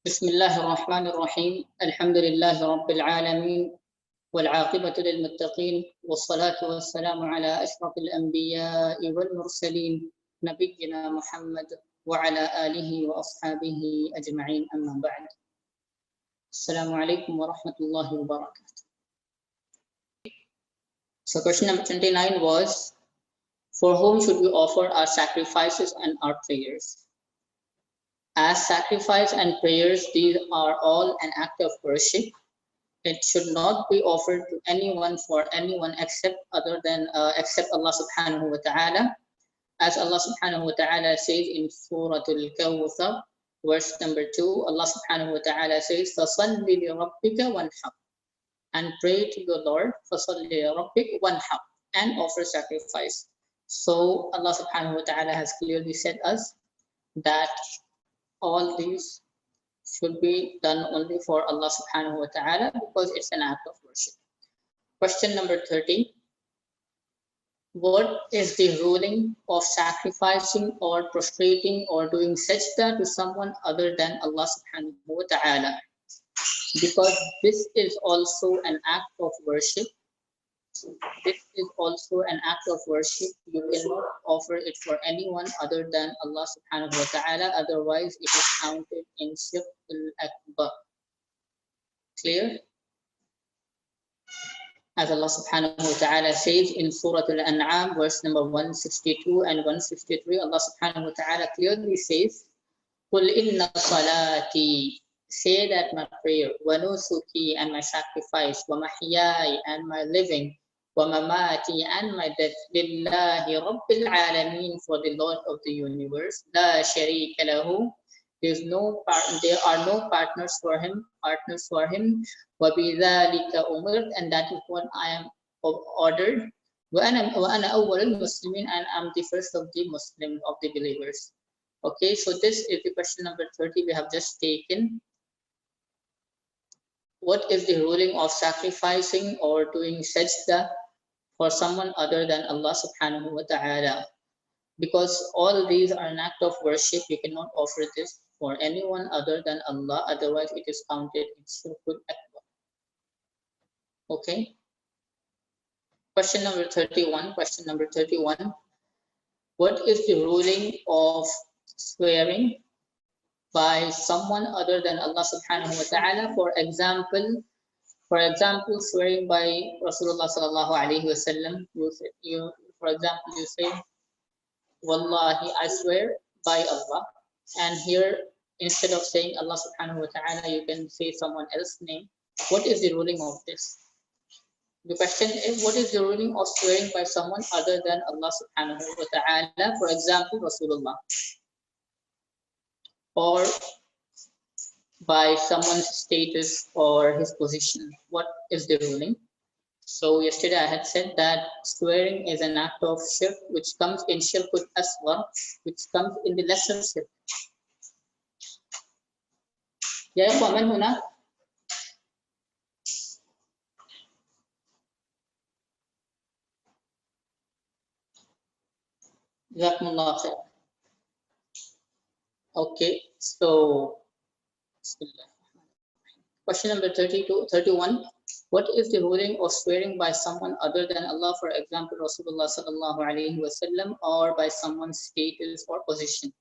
Bismillahir Rahmanir Rahim. Alhamdulillahi Rabbil Alamin. والعاقبة للمتقين والصلاة والسلام على أشرف الأنبياء والمرسلين نبينا محمد وعلى آله وأصحابه أجمعين أما بعد. السلام عليكم ورحمة الله وبركاته. So question number 29 was, for whom should we offer our sacrifices and our prayers? As sacrifice and prayers, these are all an act of worship. It should not be offered to anyone for anyone except except Allah subhanahu wa ta'ala. As Allah subhanahu wa ta'ala says in Surah Al-Kawthar, verse number 2, Allah subhanahu wa ta'ala says, فَصَلِّ لِرَبِّكَ وَانْحَرْ, and pray to your Lord, فَصَلِّ لِرَبِّكَ وَانْحَرْ, and offer sacrifice. So Allah subhanahu wa ta'ala has clearly said us that all these should be done only for Allah subhanahu wa ta'ala because it's an act of worship. Question number 30. What is the ruling of sacrificing or prostrating or doing sajda to someone other than Allah subhanahu wa ta'ala? Because this is also an act of worship. This is also an act of worship. You cannot offer it for anyone other than Allah subhanahu wa ta'ala, otherwise it is counted in shirk al-akbar. Clear? As Allah subhanahu wa ta'ala says in Surah Al-An'am, verse number 162 and 163, Allah subhanahu wa ta'ala clearly says, قُلْ إِنَّ صَلَاتِي, say that my prayer, وَنُسُكِي, and my sacrifice, وَمَحْيَاي, and my living, وَمَمَاتِي, and my death, لِلَّهِ رَبِّ الْعَالَمِينَ, for the Lord of the universe, لَا شَرِيكَ لَهُ, there are no partners for him, وَبِذَلِكَ أُمِرْتُ, and that is what I am ordered, وَأَنَا أَوَّلُ الْمُسْلِمِينَ, and I am the first of the Muslims, of the believers. Okay, so this is the question number 30 we have just taken. What is the ruling of sacrificing or doing sajda for someone other than Allah subhanahu wa ta'ala? Because all these are an act of worship, you cannot offer this for anyone other than Allah, otherwise it is counted in shirkul akbar. Okay. Question number 31. What is the ruling of swearing by someone other than Allah subhanahu wa ta'ala? For example, swearing by Rasulullah sallallahu alaihi wasallam. For example, you say, Wallahi, I swear by Allah. And here, instead of saying Allah subhanahu wa ta'ala, you can say someone else's name. What is the ruling of this? The question is, what is the ruling of swearing by someone other than Allah subhanahu wa ta'ala? For example, Rasulullah. Or by someone's status or his position. What is the ruling? So yesterday I had said that swearing is an act of shirk which comes in shirkul asghar, which comes in the lesser shirk. Ya ikhwan, man huna? Jazakumullah khair. Okay, so question number 31. What is the ruling of swearing by someone other than Allah, for example, Rasulullah sallallahu alaihi wasallam, or by someone's status or position?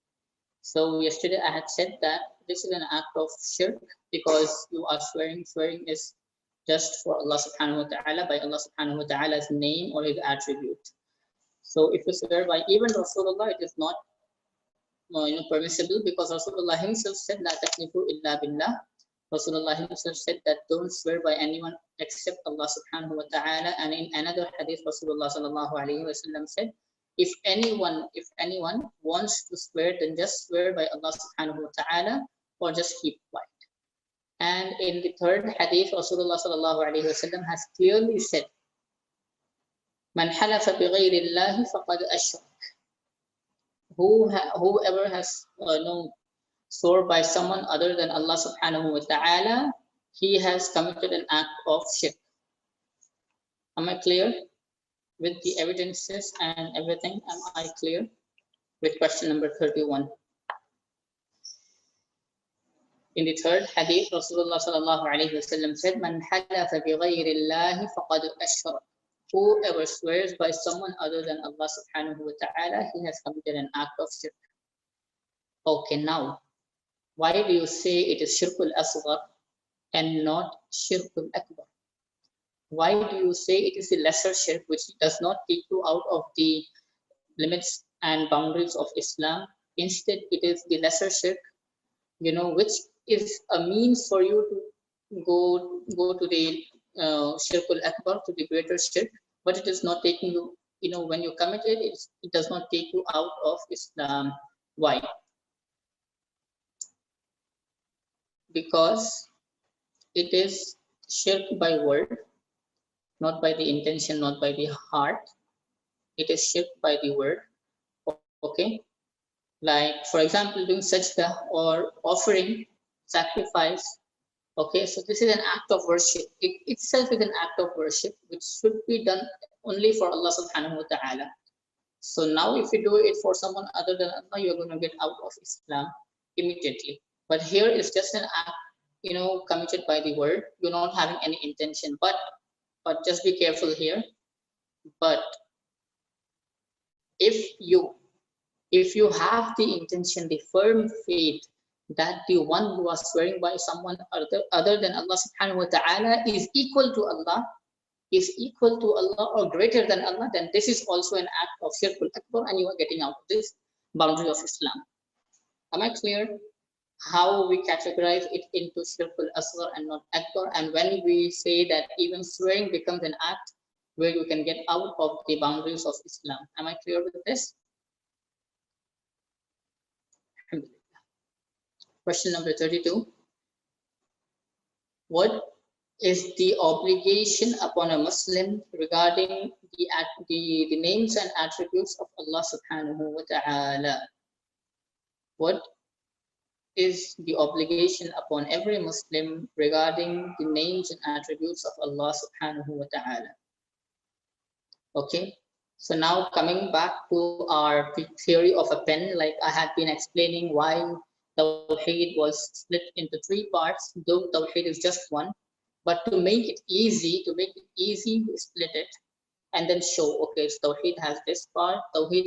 So yesterday I had said that this is an act of shirk because you are swearing. Swearing is just for Allah subhanahu wa ta'ala, by Allah subhanahu wa ta'ala's name or his attribute. So if you swear by even Rasulullah, it is not permissible, because Rasulullah himself said, La taknifu illa billah. Rasulullah himself said that don't swear by anyone except Allah subhanahu wa ta'ala. And in another hadith, Rasulullah sallallahu alaihi wasallam said, if anyone wants to swear, then just swear by Allah subhanahu wa ta'ala, or just keep quiet. And in the third hadith, Rasulullah sallallahu alaihi wasallam has clearly said, Man halafa bighayri Allahi faqad ashrak. Whoever has swore by someone other than Allah subhanahu wa ta'ala, he has committed an act of shirk. Am I clear with the evidences and everything? Am I clear with question number 31? In the third hadith, Rasulullah sallallahu alaihi wasallam said, "Man halafa bi ghayri Allah faqad ashrak." Whoever swears by someone other than Allah subhanahu wa ta'ala, he has committed an act of shirk. Okay, now, why do you say it is shirkul asghar and not shirkul akbar? Why do you say it is the lesser shirk which does not take you out of the limits and boundaries of Islam? Instead, it is the lesser shirk, which is a means for you to go to the shirkul akbar, to the greater shirk, but it is not taking you, when you commit it, it does not take you out of Islam. Why? Because it is shirk by word, not by the intention, not by the heart. It is shirk by the word. Okay, like for example, doing sajda or offering sacrifice. Okay, so this is an act of worship. It itself is an act of worship which should be done only for Allah subhanahu wa ta'ala. So now if you do it for someone other than Allah, you're going to get out of Islam immediately. But here is just an act, committed by the word. You're not having any intention. But just be careful here. But if you have the intention, the firm faith that the one who was swearing by someone other than Allah subhanahu wa ta'ala is equal to Allah, or greater than Allah, then this is also an act of shirkul akbar and you are getting out of this boundary of Islam. Am I clear how we categorize it into shirkul asghar and not akbar, and when we say that even swearing becomes an act where you can get out of the boundaries of Islam? Am I clear with this? Question number 32. What is the obligation upon a Muslim regarding the names and attributes of Allah subhanahu wa ta'ala? What is the obligation upon every Muslim regarding the names and attributes of Allah subhanahu wa ta'ala? Okay, so now coming back to our theory of a pen, like I had been explaining why Tawheed was split into 3 parts, though Tawheed is just one. But to make it easy, we split it and then show, okay, so Tawheed has this part. Tawheed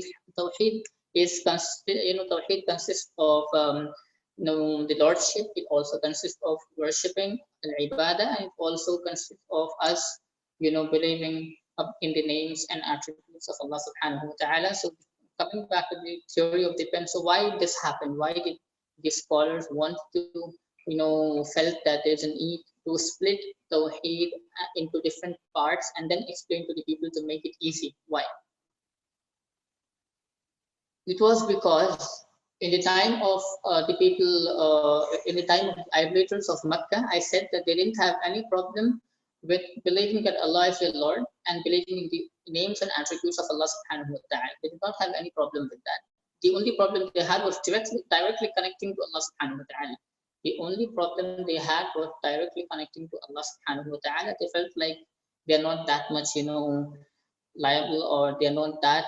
is Tawheed consists of the Lordship. It also consists of worshipping and ibadah, and it also consists of us, believing in the names and attributes of Allah subhanahu wa ta'ala. So coming back to the theory of the pen, so why this happened? Why did the scholars want to, felt that there's a need to split Tawheed into different parts and then explain to the people to make it easy? Why? It was because in the time of the people, in the time of the idolaters of Mecca, I said that they didn't have any problem with believing that Allah is their Lord and believing in the names and attributes of Allah subhanahu wa ta'ala. They did not have any problem with that. The only problem they had was directly connecting to Allah subhanahu wa ta'ala. The only problem they had was directly connecting to Allah subhanahu wa ta'ala. They felt like they're not that much, liable, or they're not that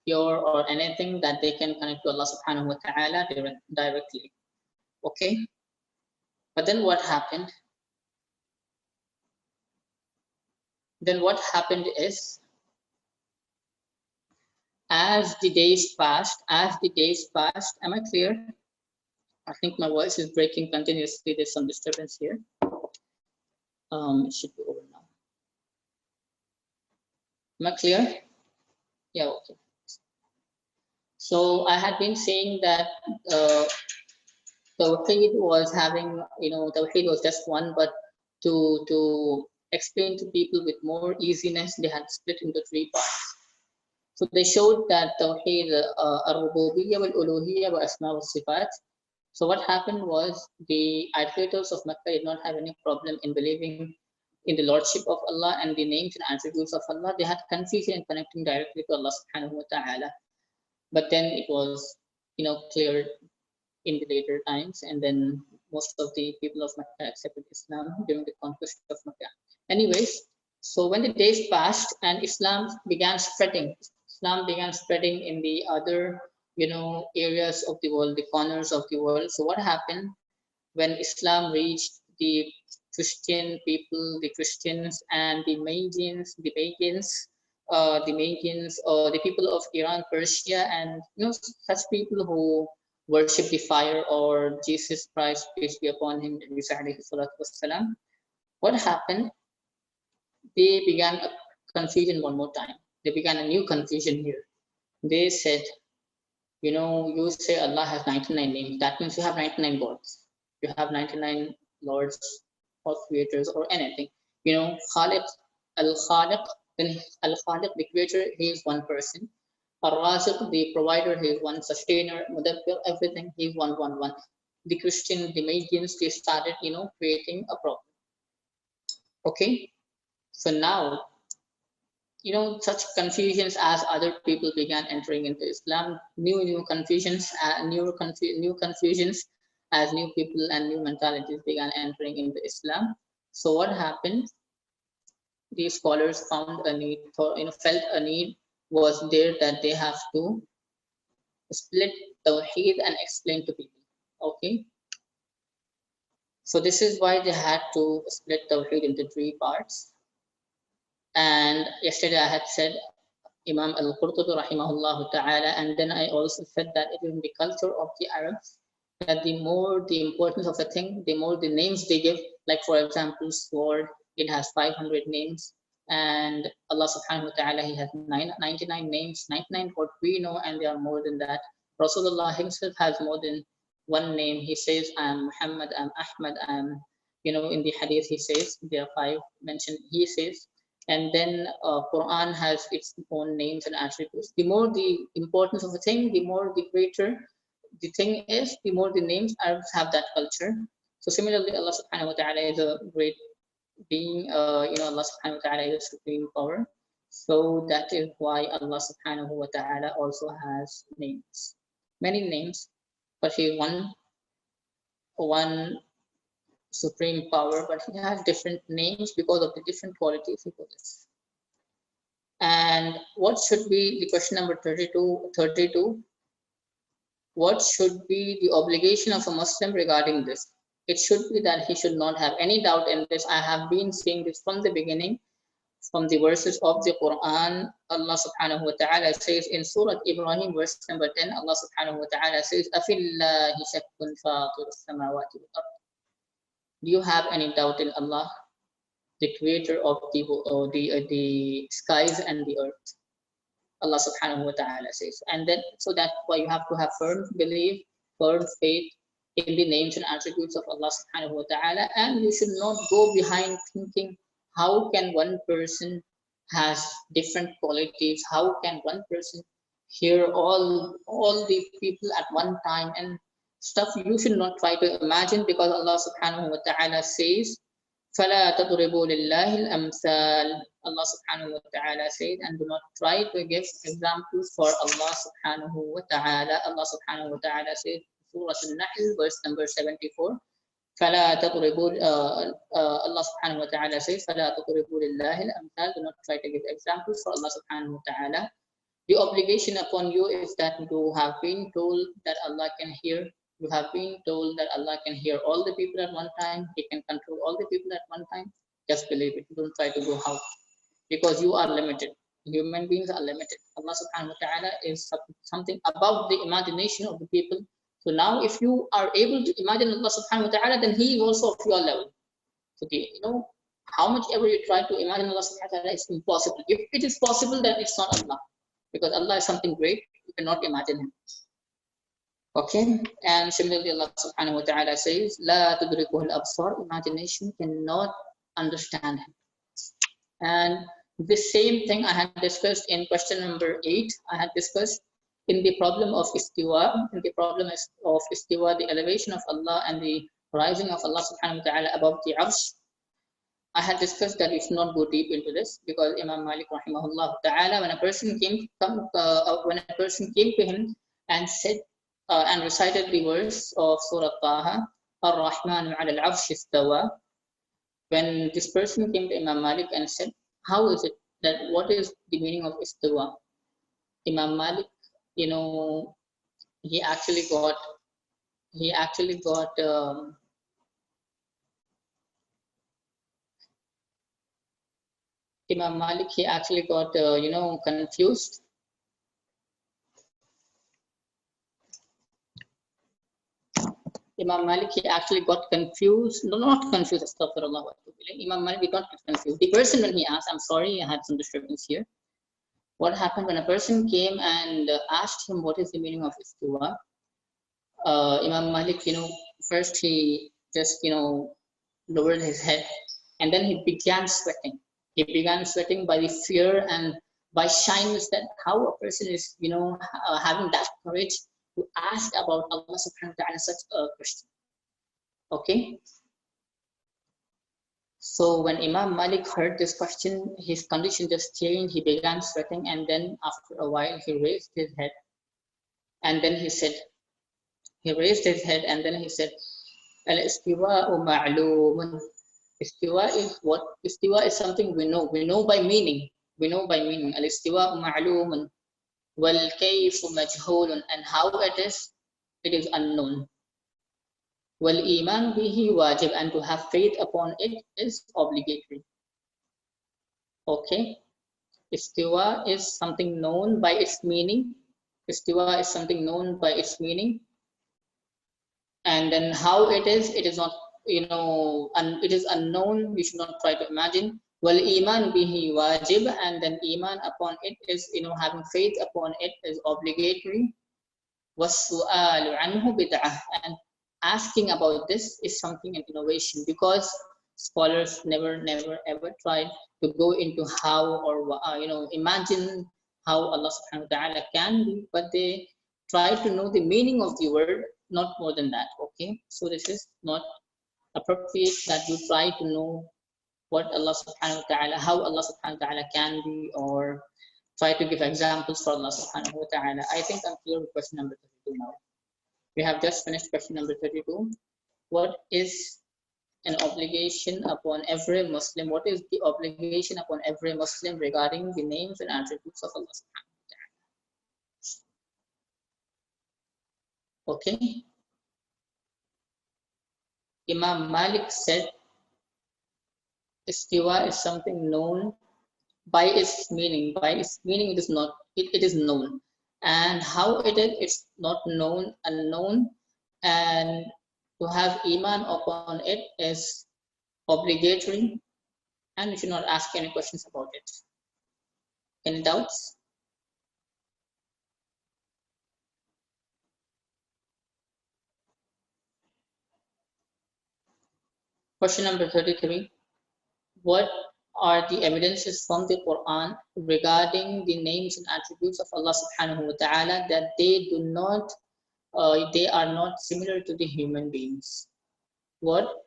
pure or anything that they can connect to Allah subhanahu wa ta'ala directly. Okay? But then what happened? Then what happened is, as the days passed, am I clear? I think my voice is breaking continuously. There's some disturbance here. It should be over now. Am I clear? Yeah, okay. So I had been saying that Tawheed was having, Tawheed was just one, but to explain to people with more easiness, they had split into 3 parts. So they showed that Tawheed al-Rububiyyah wal-Uluhiyyah wa Asma wa Sifat. So what happened was, the idolaters of Mecca did not have any problem in believing in the Lordship of Allah and the names and attributes of Allah. They had confusion in connecting directly to Allah subhanahu wa ta'ala. But then it was, cleared in the later times, and then most of the people of Mecca accepted Islam during the conquest of Mecca. Anyways, so when the days passed and Islam began spreading in the other, areas of the world, the corners of the world. So what happened? when Islam reached the Christian people, the Christians and the Magians, or the people of Iran, Persia, and such people who worship the fire or Jesus Christ, peace be upon him, what happened? They began a confusion one more time. They began a new confusion here. They said, you say Allah has 99 names. That means you have 99 gods. You have 99 lords or creators or anything. Khaliq, Al-Khaliq, then Al-Khaliq, the creator, he is one person. Ar-Raziq, the provider, he is one. Sustainer, Mudabbir, everything, he is one. The Christian, the Magians, they started, creating a problem. Okay, so now, such confusions as other people began entering into Islam, new confusions, new confusions as new people and new mentalities began entering into Islam. So what happened? These scholars found a need for, felt a need was there that they have to split Tawheed and explain to people. Okay. So this is why they had to split Tawheed into 3 parts. And yesterday I had said Imam al-Qurtubi rahimahullah ta'ala, and then I also said that it is in the culture of the Arabs that the more the importance of a thing, the more the names they give. Like for example, sword, it has 500 names, and Allah subhanahu wa ta'ala, he has 99 names, 99 what we know, and there are more than that. Rasulullah himself has more than one name. He says, I'm Muhammad, I'm Ahmad, I'm, in the hadith he says there are 5 mentioned, he says. And then Quran has its own names and attributes. The more the importance of a thing, the more the greater the thing is, the more the names Arabs have that culture. So similarly, Allah subhanahu wa ta'ala is a great being, Allah subhanahu wa ta'ala is a supreme power. So that is why Allah subhanahu wa ta'ala also has names, many names, but he one supreme power, but he has different names because of the different qualities he possesses. And what should be the question number 32? What should be the obligation of a Muslim regarding this? It should be that he should not have any doubt in this. I have been saying this from the beginning, from the verses of the Quran. Allah subhanahu wa ta'ala says in Surah Ibrahim, verse number 10, Allah subhanahu wa ta'ala says, أَفِلَّهِ شَكٌّ فَاطِرُ السَّمَاوَاتِ وَالْأَرْضِ. Do you have any doubt in Allah, the creator of the skies and the earth? Allah subhanahu wa ta'ala says. And then, so that's why you have to have firm belief, firm faith in the names and attributes of Allah subhanahu wa ta'ala. And you should not go behind thinking, how can one person has different qualities? How can one person hear all the people at one time and stuff? You should not try to imagine, because Allah subhanahu wa ta'ala says, فَلَا تَضْرِبُوا لِلَّهِ الْأَمْثَالِ. Allah subhanahu wa ta'ala said, and do not try to give examples for Allah subhanahu wa ta'ala. Allah subhanahu wa ta'ala said, Surah Al-Nahl, verse number 74, فَلَا تَضْرِبُوا, Allah subhanahu wa ta'ala says, فَلَا تَضْرِبُوا لِلَّهِ الْأَمْثَالِ. Do not try to give examples for Allah subhanahu wa ta'ala. The obligation upon you is that you have been told that Allah can hear. You have been told that Allah can hear all the people at one time. He can control all the people at one time. Just believe it. Don't try to go out, because you are limited. Human beings are limited. Allah subhanahu wa ta'ala is something above the imagination of the people. So now if you are able to imagine Allah subhanahu wa ta'ala, then he is also of your level. So how much ever you try to imagine Allah subhanahu wa ta'ala, it's impossible. If it is possible, then it's not Allah, because Allah is something great. You cannot imagine him. Okay, and similarly Allah subhanahu wa ta'ala says, La tudrikuhu al-absar, imagination cannot understand him. And the same thing I had discussed in question number 8. I had discussed in the problem of istiwa, the elevation of Allah and the rising of Allah subhanahu wa ta'ala above the arsh. I had discussed that we should not go deep into this, because Imam Malik rahimahullah ta'ala, when a person came to him and said, and recited the verse of Surah Taha, Ar-Rahman ala al-Arsh istawa. When this person came to Imam Malik and said, how is it that, what is the meaning of istawa? Imam Malik, he actually got Imam Malik, he actually got, confused. Imam Malik, he actually got confused. No, not confused. Astaghfirullah. Imam Malik did not get confused. The person, when he asked, I'm sorry, I had some disturbance here. What happened when a person came and asked him what is the meaning of istiwa? Imam Malik, first he just, lowered his head, and then he began sweating. He began sweating by the fear and by shyness that how a person is, having that courage to ask about Allah subhanahu wa ta'ala such a question. Okay. So when Imam Malik heard this question, his condition just changed. He began sweating, and then after a while, he raised his head, and then he said, Al-istiwa'u ma'lumun. Istiwa is what? Istiwa is something we know. We know by meaning. Al-istiwa'u ma'lumun. Wal kayfu majhulun. And how it is unknown. Wal iman bihi wajib. And to have faith upon it is obligatory. Okay. Istiwa is something known by its meaning. And then how it is not, and it is unknown. We should not try to imagine. Wal iman bihi wajib, and then iman upon it is, having faith upon it is obligatory. Was-su'alu anhu bid'ah, and asking about this is something an innovation, because scholars never ever tried to go into how or imagine how Allah subhanahu wa ta'ala can be, but they try to know the meaning of the word, not more than that. Okay, so this is not appropriate that you try to know what Allah subhanahu wa ta'ala, how Allah subhanahu wa ta'ala can be, or try to give examples for Allah subhanahu wa ta'ala. I think I'm clear with question number 32 now. We have just finished question number 32. What is an obligation upon every Muslim? What is the obligation upon every Muslim regarding the names and attributes of Allah subhanahu wa ta'ala? Okay. Imam Malik said, istiwa is something known by its meaning. By its meaning, it is not. It is known. And how it is, it's not known, unknown. And to have iman upon it is obligatory. And you should not ask any questions about it. Any doubts? Question number 33. What are the evidences from the Quran regarding the names and attributes of Allah subhanahu wa ta'ala that they are not similar to the human beings? What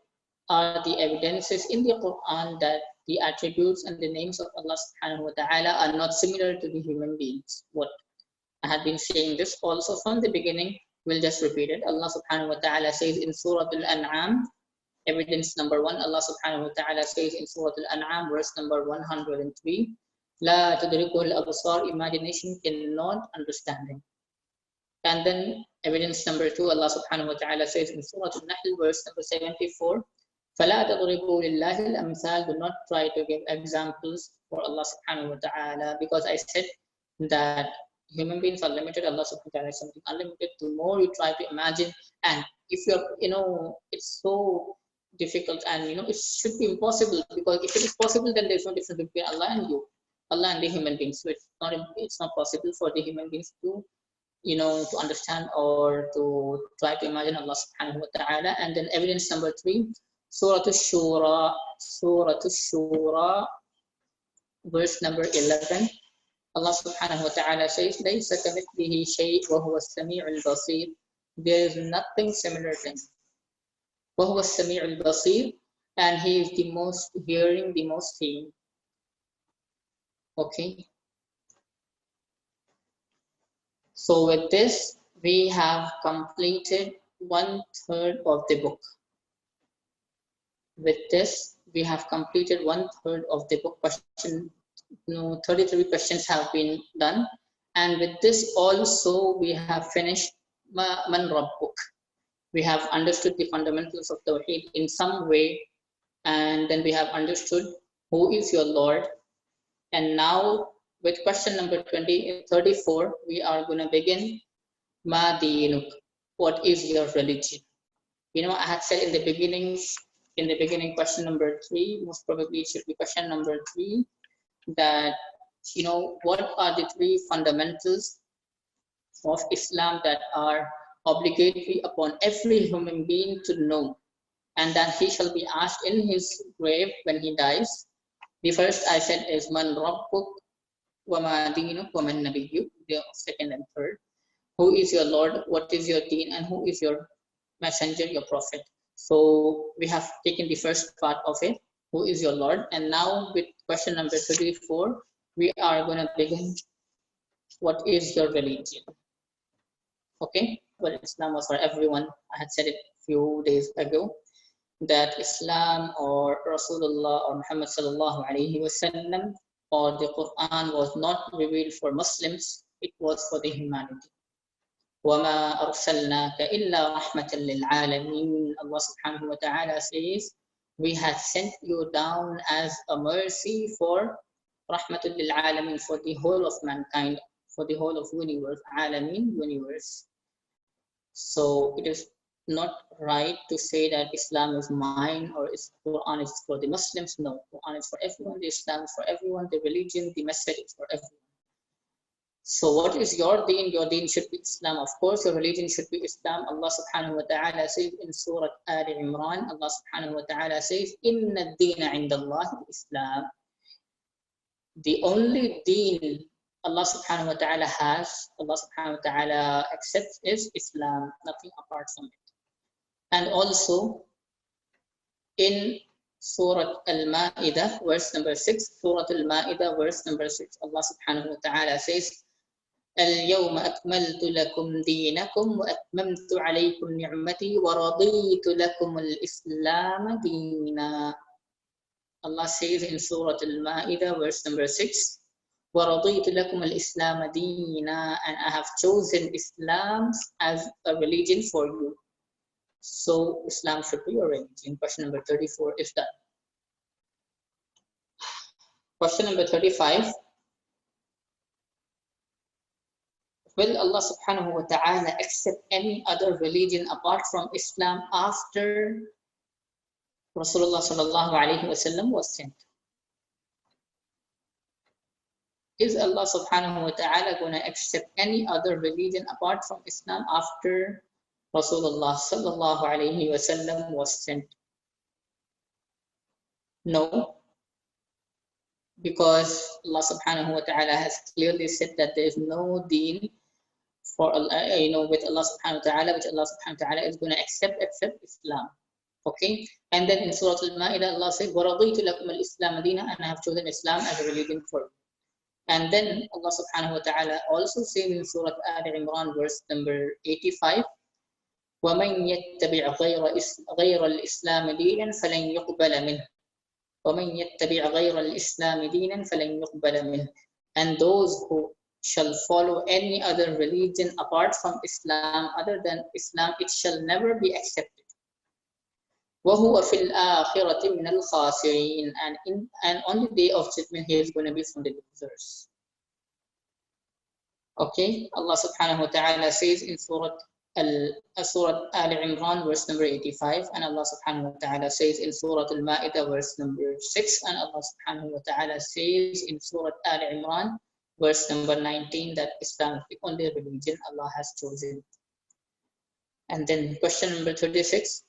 are the evidences in the Quran that the attributes and the names of Allah subhanahu wa ta'ala are not similar to the human beings? What? I had been saying this also from the beginning. We'll just repeat it. Allah subhanahu wa ta'ala says in Surah Al-An'am, evidence number 1, Allah subhanahu wa ta'ala says in Surah Al-An'am, verse number 103, La tudrikuhul absar, imagination cannot understand him. And then evidence number 2, Allah subhanahu wa ta'ala says in Surah Al-Nahl, verse number 74, Fala tadribu lillahi al-amthal, do not try to give examples for Allah subhanahu wa ta'ala, because I said that human beings are limited, Allah subhanahu wa ta'ala is something unlimited. The more you try to imagine, and if you're, it's so difficult, and it should be impossible, because if it is possible, then there's no difference between Allah and you, Allah and the human beings. So it's not possible for the human beings to to understand or to try to imagine Allah subhanahu wa ta'ala. And then evidence number 3, Surah Shura, verse number 11, Allah subhanahu wa ta'ala says, Laysa kamithlihi shay' wa huwa as-sami'ul basir. There is nothing similar to him. وَهُوَ السَّمِيعُ الْبَصِيرُ, and he is the most hearing, the most seeing. Okay. So with this, we have completed 1/3 of the book. With this, we have completed 1/3 of the book. 33 questions have been done. And with this also, we have finished Man Rabbuk. We have understood the fundamentals of Tawheed in some way, and then we have understood who is your Lord, And now with question number 34, we are going to begin. Ma dinuk, what is your religion? I had said in the beginning, question number 3, most probably it should be question number 3, that what are the 3 fundamentals of Islam that are obligatory upon every human being to know, and that he shall be asked in his grave when he dies. The first I said is Man Rabbuk wa ma dinuk wa man nabiyyuk. The second and third, who is your Lord, what is your deen, and who is your messenger, your prophet. So we have taken the first part of it, who is your Lord, and now with question number 34, we are going to begin, what is your religion? Okay, well, Islam was for everyone. I had said it a few days ago that Islam or Rasulullah or Muhammad sallallahu alaihi wasallam or the Quran was not revealed for Muslims, it was for the humanity. وَمَا أَرْسَلْنَاكَ إِلَّا رَحْمَةً لِلْعَالَمِينَ. Allah subhanahu wa ta'ala says, we had sent you down as a mercy for rahmatul lil alamin, for the whole of mankind, for the whole of universe, alamin, universe. So it is not right to say that Islam is mine or Quran is for the Muslims. No, Quran is for everyone, the Islam is for everyone, the religion, the message is for everyone. So what is your deen? Your deen should be Islam. Of course, your religion should be Islam. Allah subhanahu wa ta'ala says in Surah Al-Imran, Allah subhanahu wa ta'ala says, Inna ad-deena 'inda Allah Islam. The only deen Allah subhanahu wa ta'ala has, Allah subhanahu wa ta'ala accepts is Islam, nothing apart from it. And also in Surah Al-Ma'idah, verse number 6, Surah Al-Ma'idah, verse number 6, Allah subhanahu wa ta'ala says, اليوم أكملت لكم دينكم وأتممت عليكم نعمتي ورضيت لكم الإسلام دينا. Allah says in Surah Al-Ma'idah, verse number 6, وَرَضِيتُ لَكُمُ الْإِسْلَامَ دِينًا, and I have chosen Islam as a religion for you. So Islam should be your religion. Question number 34 is done. Question number 35. Will Allah subhanahu wa ta'ala accept any other religion apart from Islam after Rasulullah sallallahu alaihi wasallam was sent? Is Allah subhanahu wa ta'ala going to accept any other religion apart from Islam after Rasulullah sallallahu alaihi wasallam was sent? No, because Allah subhanahu wa ta'ala has clearly said that there is no deen for with Allah subhanahu wa ta'ala, which Allah subhanahu wa ta'ala is going to accept except Islam. Okay, and then in Surah Al-Ma'idah, Allah says, وَرَضِيتُ لَكُمُ الْإِسْلَامَ دِينًا, and I have chosen Islam as a religion for you. And then Allah subhanahu wa ta'ala also says in Surah Al-Imran, verse number 85, وَمَنْ يَتَّبِعْ غَيْرَ الْإِسْلَامِ دِينًا فَلَنْ يُقْبَلَ مِنْهُ وَمَنْ يَتَّبِعْ غَيْرَ الْإِسْلَامِ دِينًا فَلَنْ يُقْبَلَ مِنْهُ. And those who shall follow any other religion apart from Islam, other than Islam, it shall never be accepted. وَهُوَ فِي الْآخِرَةِ مِنَ الْخَاسِرِينَ, and on the day of judgment he is going to be from the losers. Okay, Allah subhanahu wa ta'ala says in Surah Al-Imran, verse number 85, and Allah subhanahu wa ta'ala says in Surah Al-Ma'idah, verse number 6, and Allah subhanahu wa ta'ala says in Surah Al-Imran, verse number 19, that Islam is the only religion Allah has chosen. And then question number 36.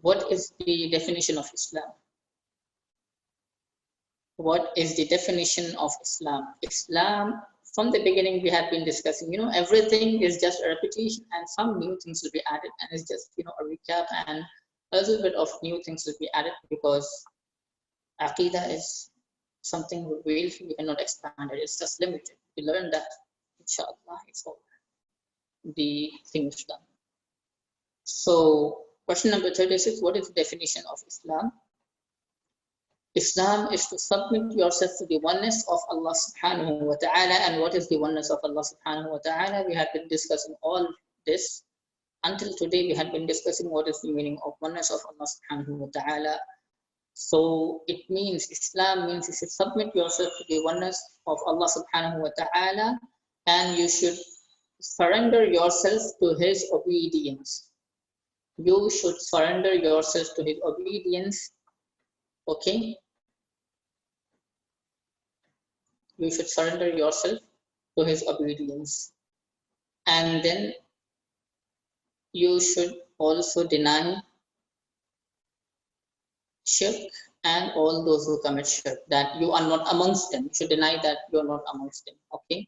What is the definition of Islam? What is the definition of Islam? Islam, from the beginning we have been discussing, everything is just a repetition and some new things will be added, and it's just, a recap, and a little bit of new things will be added because Aqeedah is something we cannot expand it. It's just limited. We learn that, inshallah, it's over. The thing is done. So question number 36, what is the definition of Islam? Islam is to submit yourself to the oneness of Allah subhanahu wa ta'ala. And what is the oneness of Allah subhanahu wa ta'ala? We have been discussing all this. Until today we had been discussing what is the meaning of oneness of Allah subhanahu wa ta'ala. So it means, Islam means you should submit yourself to the oneness of Allah subhanahu wa ta'ala, and you should surrender yourself to His obedience. You should surrender yourself to His obedience. Okay? You should surrender yourself to His obedience. And then you should also deny shirk and all those who commit shirk, that you are not amongst them. You should deny that you are not amongst them. Okay?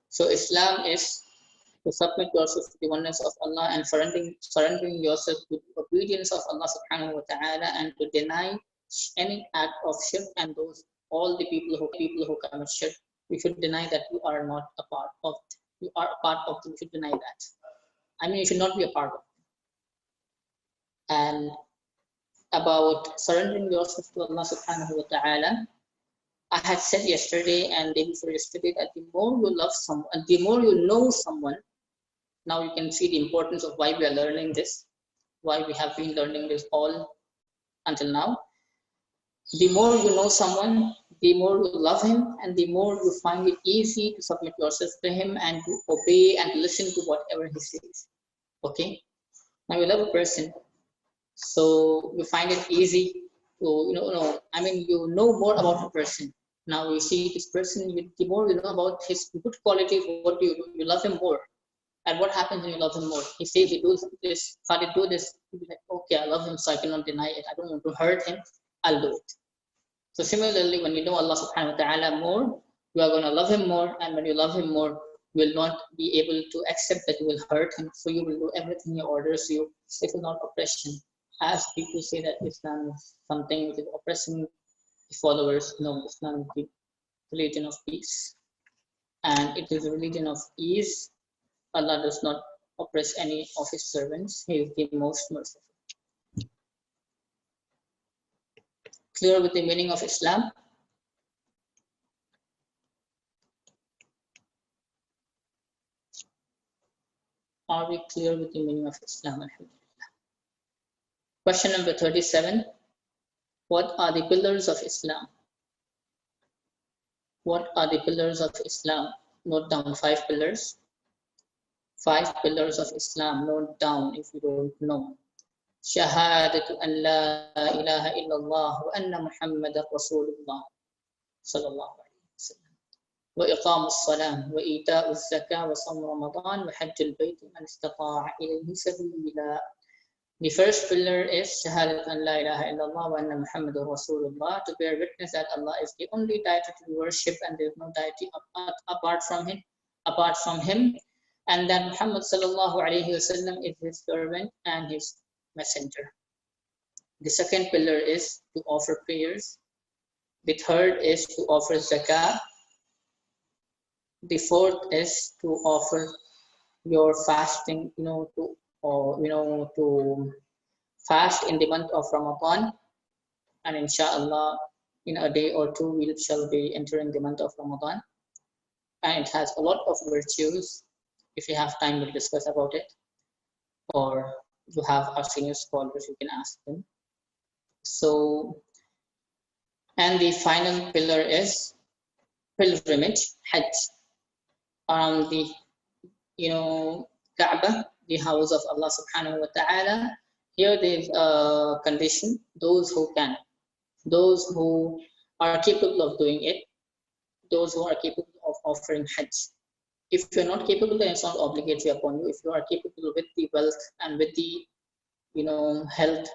So Islam is to submit yourself to the oneness of Allah and surrendering yourself to the obedience of Allah subhanahu wa ta'ala, and to deny any act of shirk and all the people who commit shirk. You should deny that you are not a part of them. You are a part of them. You should deny that. I mean, you should not be a part of them. And about surrendering yourself to Allah subhanahu wa ta'ala, I had said yesterday and day before yesterday that the more you love someone, the more you know someone. Now you can see the importance of why we are learning this, why we have been learning this all until now. The more you know someone, the more you love him, and the more you find it easy to submit yourself to him and to obey and listen to whatever he says. Okay? Now you love a person, so you find it easy to, you know more about a person. Now you see this person, the more you know about his good qualities, what do? You love him more. And what happens when you love him more? He says he does this, Khalid do this. You'll be like, okay, I love him, so I cannot deny it. I don't want to hurt him. I'll do it. So similarly, when you know Allah subhanahu wa ta'ala more, you are going to love him more. And when you love him more, you will not be able to accept that you will hurt him. So you will do everything he orders you. It is not oppression. As people say that Islam is something which is oppressing the followers. No, Islam is the religion of peace. And it is a religion of ease. Allah does not oppress any of His servants. He is the most merciful. Clear with the meaning of Islam? Are we clear with the meaning of Islam? Alhamdulillah. Question number 37. What are the pillars of Islam? What are the pillars of Islam? Note down 5 pillars. 5 pillars of Islam. Note down if you don't know. Shahadatu an la ilaha illallah wa anna Muhammadan Rasulullah sallallahu alayhi wa sallam. Wa iqam as-salam wa ita'u az-zakah wa sawm Ramadan wa hajj al-bayt man istata'a ilayhi sabila. The first pillar is Shahadatu an la ilaha illallah wa anna Muhammadan Rasulullah, to bear witness that Allah is the only deity to be worshipped and there is no deity apart from him. And that Muhammad sallallahu alayhi wasallam is his servant and his messenger. The second pillar is to offer prayers. The third is to offer zakah. The fourth is to offer your fasting, to fast in the month of Ramadan. And inshallah, in a day or two, we shall be entering the month of Ramadan. And it has a lot of virtues. If you have time, we'll discuss about it. Or you have our senior scholars, you can ask them. So, and the final pillar is pilgrimage, Hajj, around the, Kaaba, the house of Allah subhanahu wa ta'ala. Here there is a condition: those who can, those who are capable of doing it, those who are capable of offering Hajj. If you're not capable, then it's not obligatory upon you. If you are capable with the wealth and with the, health,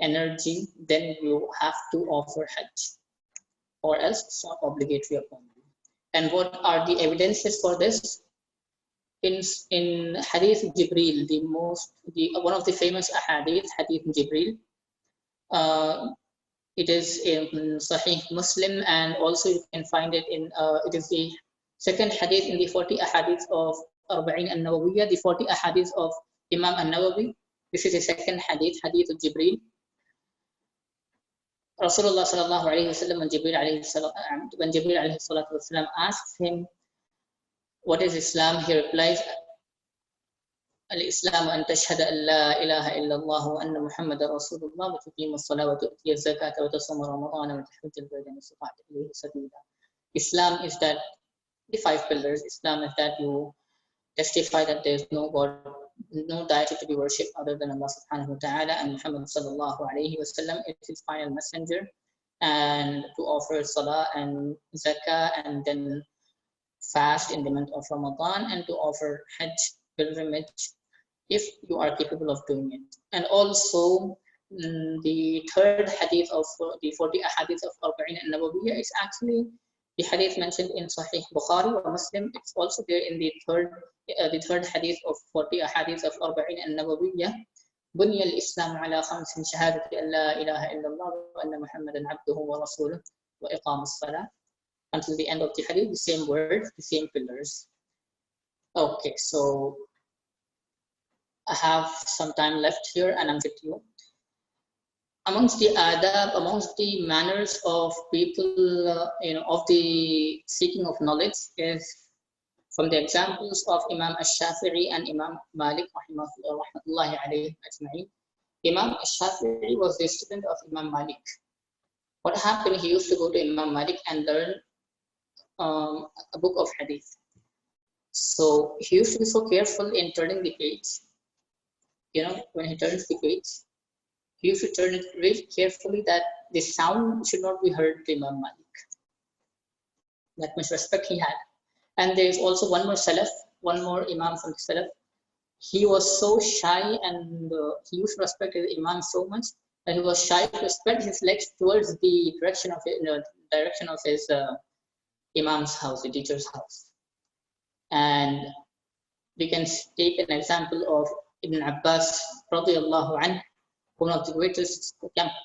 energy, then you have to offer Hajj, or else it's not obligatory upon you. And what are the evidences for this? In Hadith Jibril, one of the famous Hadith Jibril. It is in Sahih Muslim, and also you can find it in. It is the second hadith in the 40 ahadith of Arba'in an-Nawawiyya, the 40 ahadith of Imam an-Nawawi. This is the second hadith of Jibril. Rasulullah sallallahu alayhi wa sallam, when Jibril alayhi salatu wasalam asked him, what is Islam? He replies, الإسلام أن تشهد أن لا إله إلا الله وأن محمد رسول الله وتقيم الصلاة وتؤتي الزكاة وتصوم رمضان وتحج البيت إن استطعت إليه سبيلا. Islam is that the five pillars. Islam is that you testify that there is no God, no deity to be worshipped other than Allah subhanahu wa ta'ala, and Muhammad sallallahu alayhi wa sallam is his final messenger, and to offer salah and zakah and then fast in the month of Ramadan, and to offer hajj pilgrimage if you are capable of doing it. And also the third hadith of the 40 hadith of Arba'in an-Nawawiyya is actually the hadith mentioned in Sahih Bukhari or Muslim. It's also there in the third hadith of 40 hadith of Arba'in an-Nawawiyya. بني الإسلام على خمس شهادة أن لا إله إلا الله وأن محمدا عبده ورسوله وإقام الصلاة, until the end of the hadith, the same words, the same pillars. Okay, so I have some time left here and I'm with you. Amongst the adab, amongst the manners of people, of the seeking of knowledge is from the examples of Imam Ash-Shafi'i and Imam Malik rahmatullahi alayhi ajma'in. Imam Ash-Shafi'i was the student of Imam Malik. What happened, he used to go to Imam Malik and learn a book of hadith. So he used to be so careful in turning the page. When he turns the page, he used to turn it really carefully that the sound should not be heard to Imam Malik. That much respect he had. And there is also one more Imam from the Salaf. He was so shy and he used to respect his Imam so much that he was shy to spread his legs towards the direction of his Imam's house, the teacher's house. And we can take an example of Ibn Abbas radiyallahu anhu, one of the greatest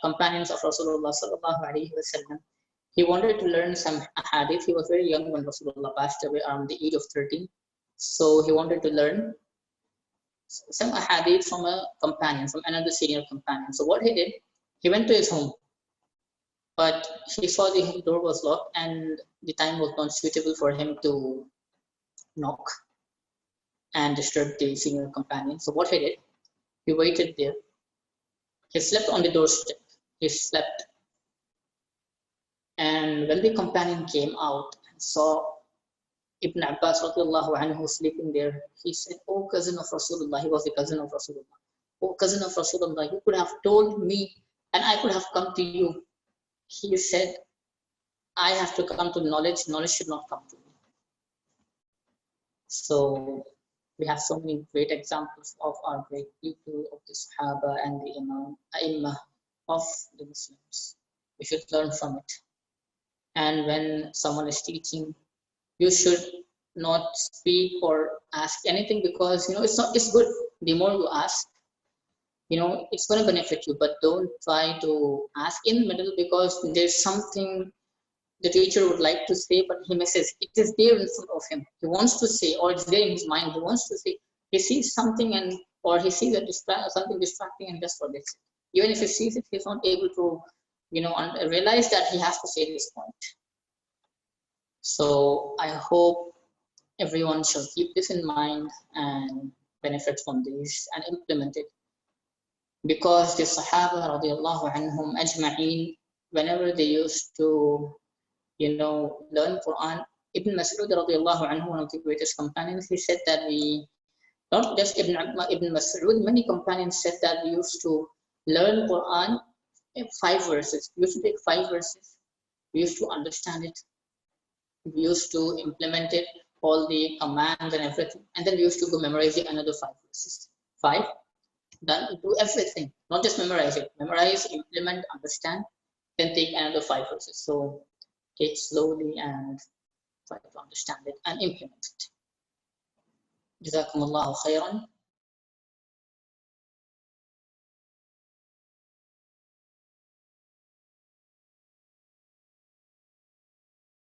companions of Rasulullah sallallahu alaihi wasallam. He wanted to learn some hadith. He was very young when Rasulullah passed away, around the age of 13. So he wanted to learn some hadith from a companion, from another senior companion. So what he did, he went to his home, but he saw the door was locked and the time was not suitable for him to knock and disturb the senior companion. So what he did, he waited there. He slept on the doorstep. He slept. And when the companion came out and saw Ibn Abbas radiyallahu anhu sleeping there, he said, "Oh, cousin of Rasulullah," he was the cousin of Rasulullah. "Oh, cousin of Rasulullah, you could have told me and I could have come to you." He said, "I have to come to knowledge. Knowledge should not come to me." So we have so many great examples of our great people, of the Sahaba and the Imam of the Muslims. We should learn from it. And when someone is teaching, you should not speak or ask anything, because it's good. The more you ask, it's going to benefit you, but don't try to ask in the middle, because there's something the teacher would like to say, but he misses. It is there in front of him. He wants to say, or it's there in his mind. He wants to say. He sees something or he sees something distracting, and just forgets it. Even if he sees it, he's not able to, realize that he has to say this point. So I hope everyone shall keep this in mind and benefit from this and implement it. Because the Sahaba radiallahu anhum ajma'een, whenever they used to learn Quran, Ibn Mas'ud radiallahu anhu, one of the greatest companions, he said that not just Ibn Mas'ud, many companions said that we used to learn Quran in 5 verses. We used to take 5 verses, we used to understand it, we used to implement it, all the commands and everything, and then we used to go memorize the another 5 verses. 5, done, do everything, not just memorize it. Memorize, implement, understand, then take another 5 verses. So take slowly and try to understand it and implement it. Jazakumullahu khairan.